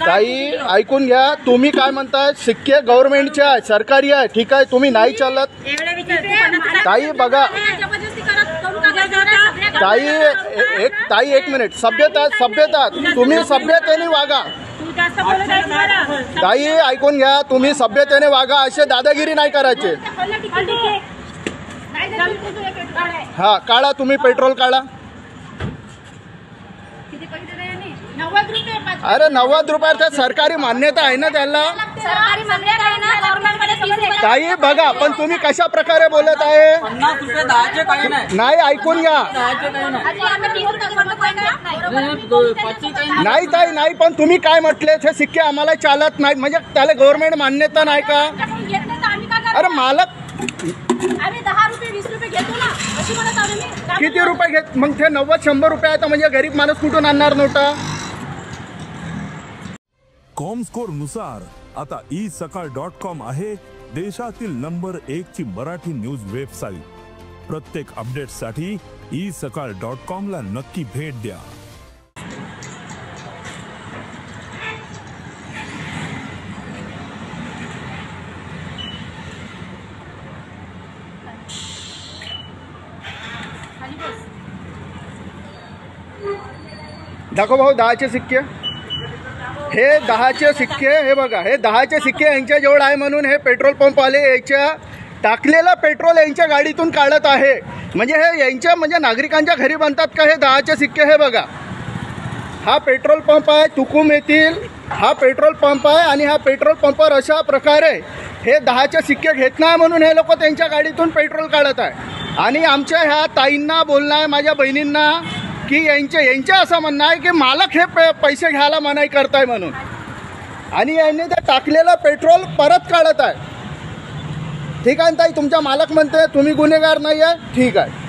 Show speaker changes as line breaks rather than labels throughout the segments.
ताई ऐकून घ्या, तुम्ही काय म्हणताय, सिक्के गव्हर्नमेंटचे आहे, सरकारी आहे, ठीक आहे, तुम्ही नाही चालत। ताई बघा ताई एक मिनिट, सभ्यता तुम्ही सभ्यतेने वागा। ताई ऐकून घ्या, तुम्ही सभ्यतेने वागा, असे दादागिरी नाही करायचे। हा काढा, तुम्ही पेट्रोल काढा। अरे 90 रुपये सरकारी मान्यता आहे ना त्याला। ताई बघा, पण तुम्ही कशा प्रकारे बोलत आहे।
50 रुपये 10चे काही
नाही, ऐकून घ्या। नाही ताई नाही, पण तुम्ही काय म्हटले, हे सिक्के आम्हाला चालत नाही, म्हणजे त्याला गव्हर्नमेंट मान्यता नाही का। अरे मालक
आम्ही 10 रुपये 20 रुपये घेतो ना, अशी म्हणत आम्ही
किती रुपये घेत, मग ते 90-100 रुपये आहे, म्हणजे गरीब माणूस कुठून आणणार नोटा।
कॉमस्कोर नुसार आता isakal.com आहे देशातील नंबर 1 ची मराठी न्यूज वेबसाईट। प्रत्येक अपडेटसाठी isakal.com ला नक्की भेट द्या।
दाखव भाऊ 10चे सिक्के, हे 10चे सिक्के, हे बघा, हे 10चे सिक्के यांच्या जवळ आहे म्हणून हे पेट्रोल पंपवाले याच्या टाकलेला पेट्रोल यांच्या गाडीतून काढत आहे। म्हणजे हे यांच्या म्हणजे नागरिकांच्या घरी बनतात का हे 10चे सिक्के। हे बघा, हा पेट्रोल पंप आहे तुकुम येथील, हा पेट्रोल पंप आहे आणि हा पेट्रोल पंपावर अशा प्रकारे हे 10चे सिक्के घेत नाही म्हणून हे लोक त्यांच्या गाडीतून पेट्रोल काढत आहे। आणि आमच्या ह्या ताईंना बोलणं आहे, माझ्या बहिणींना, की यांचे असं म्हणणं आहे की मालक हे पैसे घ्यायला मनाई करताय म्हणून, आणि यांनी ते टाकलेलं पेट्रोल परत काढत आहे। ठीक आहे ताई, तुमचा मालक म्हणते तुम्ही गुन्हेगार नाही आहे, ठीक आहे।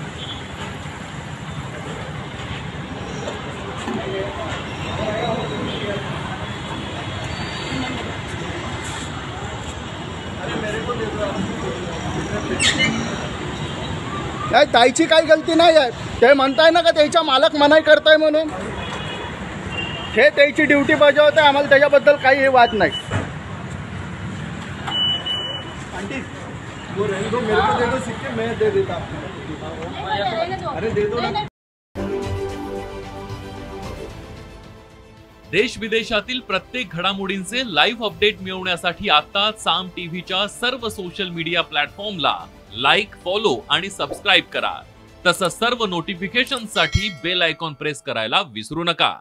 नाही, ताईची काही गलती नाही आहे, ते म्हणताय ना का त्याच्या मालक मनाई करताय म्हणून, हे त्याची ड्युटी बजावत आहे, आम्हाला त्याच्याबद्दल काही वाद नाही। आंटी वो रहने दो, मेरे को दे दो सिक्के, मैं दे देता आपको। अरे दे दो ना।
देश विदेशातील प्रत्येक घडामोडींचे लाईव्ह अपडेट मिळवण्यासाठी आता साम टीव्हीच्या सर्व सोशल मीडिया प्लॅटफॉर्मला लाईक, फॉलो आणि सबस्क्राईब करा। तसंच सर्व नोटिफिकेशनसाठी बेल आयकॉन प्रेस करायला विसरू नका।